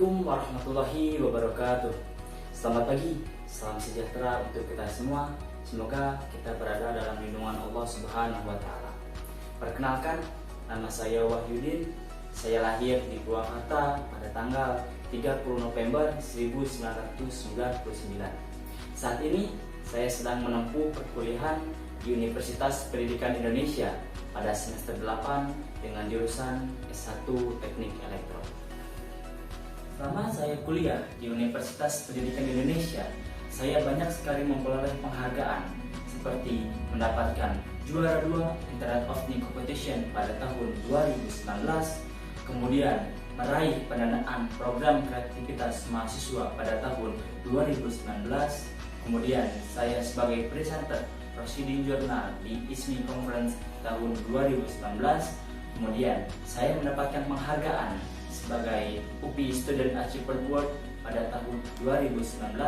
Assalamualaikum warahmatullahi wabarakatuh. Selamat pagi, salam sejahtera untuk kita semua. Semoga kita berada dalam lindungan Allah Subhanahu wa Ta'ala. Perkenalkan, nama saya Wahyudin. Saya lahir di Purwakarta pada tanggal 30 November 1999. Saat ini saya sedang menempuh perkuliahan di Universitas Pendidikan Indonesia pada semester 8 dengan jurusan S1 Teknik Elektro. Selama saya kuliah di Universitas Pendidikan Indonesia, saya banyak sekali memperoleh penghargaan seperti mendapatkan juara 2 Internet of Things Competition pada tahun 2019, kemudian meraih pendanaan program kreativitas mahasiswa pada tahun 2019, kemudian saya sebagai presenter Proceeding Journal di ISMI Conference tahun 2019, kemudian saya mendapatkan penghargaan sebagai UPI Student Achievement Award pada tahun 2019,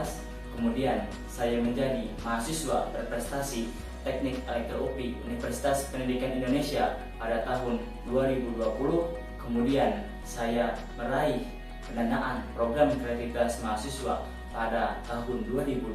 kemudian saya menjadi mahasiswa berprestasi Teknik Elektro UPI Universitas Pendidikan Indonesia pada tahun 2020, kemudian saya meraih pendanaan program kreativitas mahasiswa pada tahun 2020,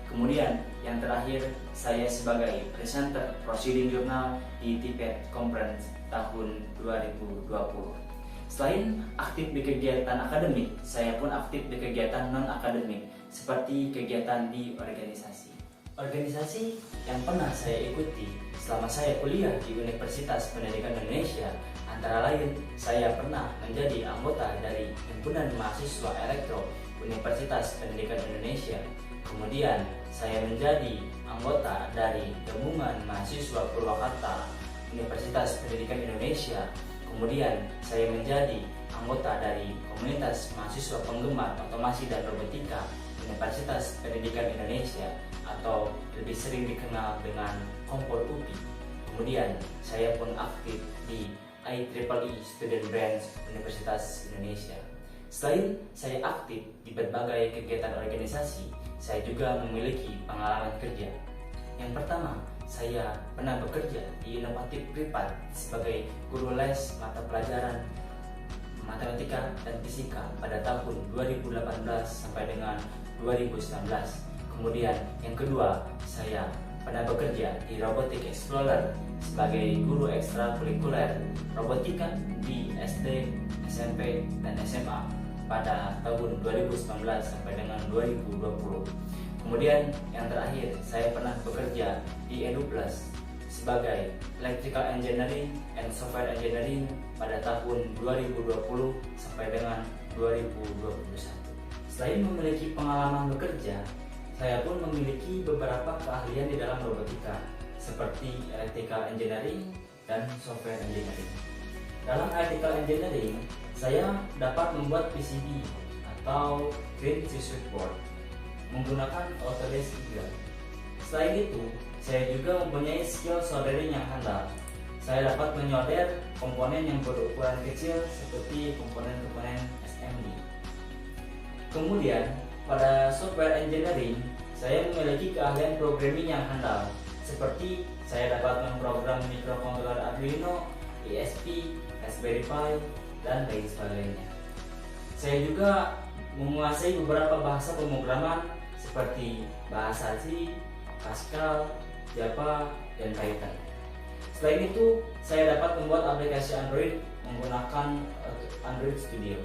kemudian yang terakhir saya sebagai presenter Proceeding Journal di TIPET Conference tahun 2020. Selain aktif di kegiatan akademik, saya pun aktif di kegiatan non-akademik seperti kegiatan di organisasi. Organisasi yang pernah saya ikuti selama saya kuliah di Universitas Pendidikan Indonesia antara lain saya pernah menjadi anggota dari Himpunan Mahasiswa Elektro Universitas Pendidikan Indonesia. Kemudian saya menjadi anggota dari Gabungan Mahasiswa Purwakarta Universitas Pendidikan Indonesia. Kemudian saya menjadi anggota dari Komunitas Mahasiswa Penggemar Otomasi dan Robotika Universitas Pendidikan Indonesia atau lebih sering dikenal dengan Kompor UPI. Kemudian saya pun aktif di IEEE Student Branch Universitas Indonesia. Selain saya aktif di berbagai kegiatan organisasi, saya juga memiliki pengalaman kerja. Yang pertama, saya pernah bekerja di Inovatif Privat sebagai guru les mata pelajaran matematika dan fisika pada tahun 2018 sampai dengan 2019. Kemudian yang kedua, saya pernah bekerja di Robotic Explorer sebagai guru ekstrakurikuler robotika di SD, SMP, dan SMA pada tahun 2019 sampai dengan 2020. Kemudian yang terakhir, saya pernah bekerja di EduPlus sebagai Electrical Engineering and Software Engineering pada tahun 2020 sampai dengan 2021. Selain memiliki pengalaman bekerja, saya pun memiliki beberapa keahlian di dalam robotika seperti Electrical Engineering dan Software Engineering. Dalam Electrical Engineering, saya dapat membuat PCB atau Print Circuit Board menggunakan Autodesk Eagle. Selain itu, saya juga mempunyai skill soldering yang handal. Saya dapat menyolder komponen yang berukuran kecil seperti komponen-komponen SMD. Kemudian, pada software engineering, saya memiliki keahlian programming yang handal, seperti saya dapat memprogram mikrokontroler Arduino, ESP, Raspberry Pi, dan lain sebagainya. Saya juga menguasai beberapa bahasa pemrograman seperti bahasa C, Pascal, Java, dan Python. Selain itu, saya dapat membuat aplikasi Android menggunakan Android Studio.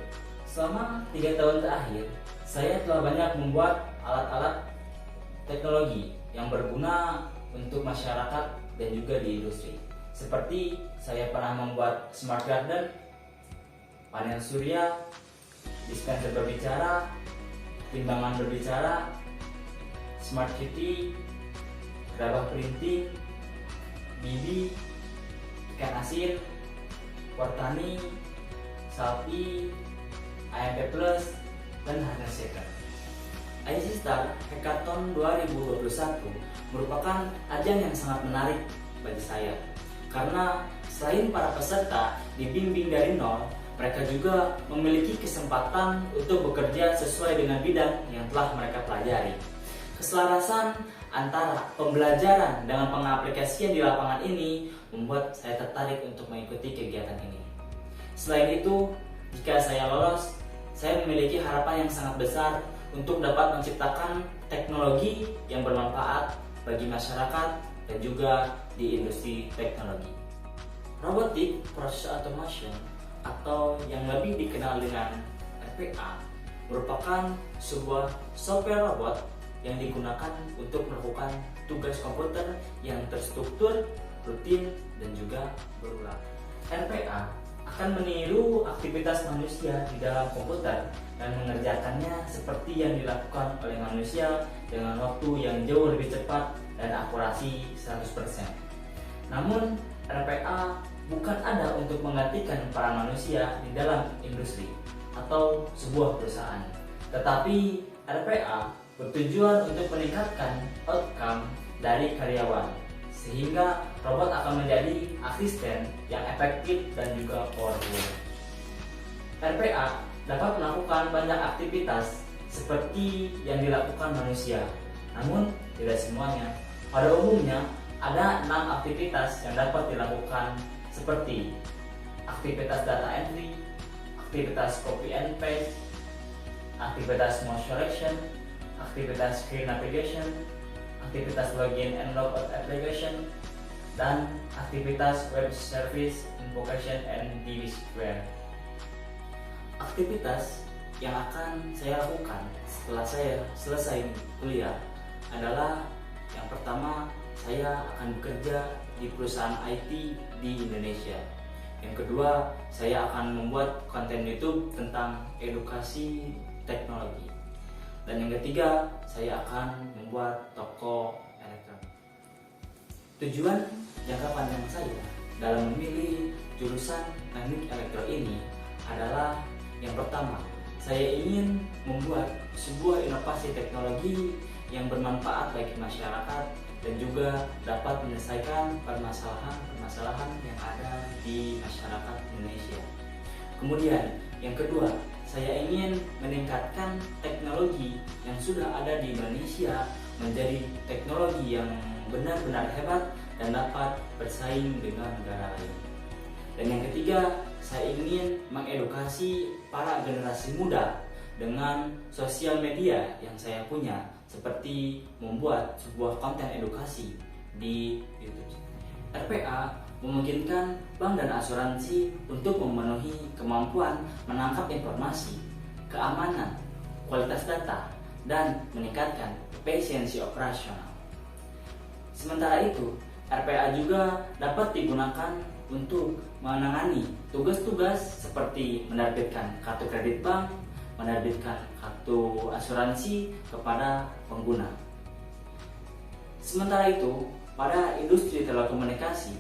Selama 3 tahun terakhir, saya telah banyak membuat alat-alat teknologi yang berguna untuk masyarakat dan juga di industri. Seperti saya pernah membuat smart garden, panel surya, dispenser berbicara, timbangan berbicara, smart city, gerabah printing, bibi, ikan asin, wartani, sapi, AMP Plus, dan harness shaker. IC Star Hackathon 2021 merupakan ajang yang sangat menarik bagi saya karena selain para peserta dibimbing dari nol, mereka juga memiliki kesempatan untuk bekerja sesuai dengan bidang yang telah mereka pelajari. Keselarasan antara pembelajaran dengan pengaplikasian di lapangan ini membuat saya tertarik untuk mengikuti kegiatan ini. Selain itu, jika saya lolos, saya memiliki harapan yang sangat besar untuk dapat menciptakan teknologi yang bermanfaat bagi masyarakat dan juga di industri teknologi. Robotic Process Automation atau yang lebih dikenal dengan RPA merupakan sebuah software robot yang digunakan untuk melakukan tugas komputer yang terstruktur, rutin, dan juga berulang. RPA akan meniru aktivitas manusia di dalam komputer dan mengerjakannya seperti yang dilakukan oleh manusia dengan waktu yang jauh lebih cepat dan akurasi 100%. Namun, RPA bukan ada untuk menggantikan para manusia di dalam industri atau sebuah perusahaan, tetapi RPA bertujuan untuk meningkatkan outcome dari karyawan, sehingga robot akan menjadi asisten yang efektif dan juga powerful. RPA dapat melakukan banyak aktivitas seperti yang dilakukan manusia, namun tidak semuanya. Pada umumnya, ada 6 aktivitas yang dapat dilakukan seperti aktivitas data entry, aktivitas copy and paste, aktivitas mouse selection, aktivitas screen navigation, aktivitas login and logout application, dan aktivitas web service invocation and DB square. Aktivitas yang akan saya lakukan setelah saya selesai kuliah adalah yang pertama, saya akan bekerja di perusahaan IT di Indonesia. Yang kedua, saya akan membuat konten YouTube tentang edukasi teknologi. Dan yang ketiga, saya akan membuat toko elektronik. Tujuan jangka panjang saya dalam memilih jurusan teknik elektro ini adalah yang pertama, saya ingin membuat sebuah inovasi teknologi yang bermanfaat bagi masyarakat dan juga dapat menyelesaikan permasalahan-permasalahan yang ada di masyarakat Indonesia. Kemudian, yang kedua, saya ingin meningkatkan teknologi yang sudah ada di Indonesia menjadi teknologi yang benar-benar hebat dan dapat bersaing dengan negara lain. Dan yang ketiga, saya ingin mengedukasi para generasi muda dengan sosial media yang saya punya, seperti membuat sebuah konten edukasi di YouTube. RPA memungkinkan bank dan asuransi untuk memenuhi kemampuan menangkap informasi, keamanan, kualitas data, dan meningkatkan efisiensi operasional. Sementara itu, RPA juga dapat digunakan untuk menangani tugas-tugas seperti menerbitkan kartu kredit bank, menerbitkan kartu asuransi kepada pengguna. Sementara itu, pada industri telekomunikasi,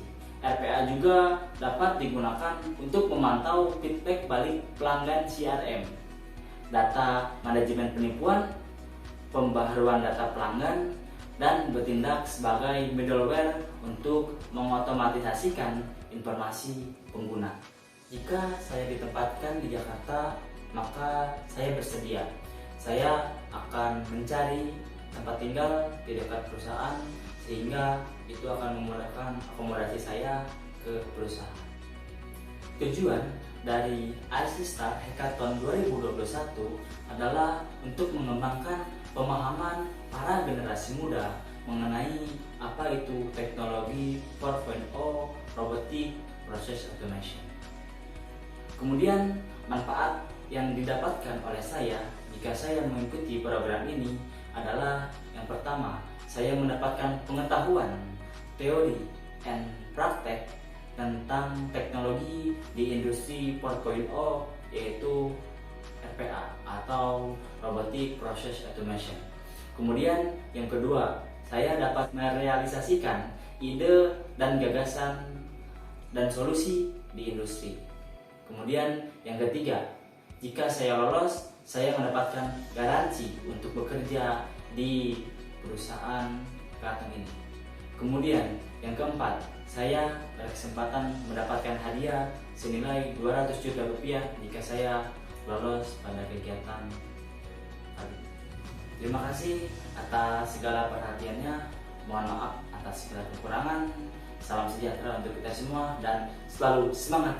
RPA juga dapat digunakan untuk memantau feedback balik pelanggan CRM, data manajemen penipuan, pembaharuan data pelanggan, dan bertindak sebagai middleware untuk mengotomatisasikan informasi pengguna. Jika saya ditempatkan di Jakarta, maka saya bersedia. Saya akan mencari tempat tinggal di dekat perusahaan sehingga itu akan memudahkan akomodasi saya ke perusahaan. Tujuan dari IC Star Hackathon 2021 adalah untuk mengembangkan pemahaman para generasi muda mengenai apa itu teknologi 4.0 robotic process automation. Kemudian manfaat yang didapatkan oleh saya jika saya mengikuti program ini adalah yang pertama, saya mendapatkan pengetahuan teori dan praktek tentang teknologi di industri 4.0 yaitu RPA atau Robotic Process Automation. Kemudian yang kedua, saya dapat merealisasikan ide dan gagasan dan solusi di industri. Kemudian yang ketiga, jika saya lolos, saya mendapatkan garansi untuk bekerja di perusahaan Klaten ini. Kemudian yang keempat, saya berkesempatan mendapatkan hadiah senilai 200 juta rupiah jika saya lolos pada kegiatan tadi. Terima kasih atas segala perhatiannya. Mohon maaf atas segala kekurangan. Salam sejahtera untuk kita semua dan selalu semangat.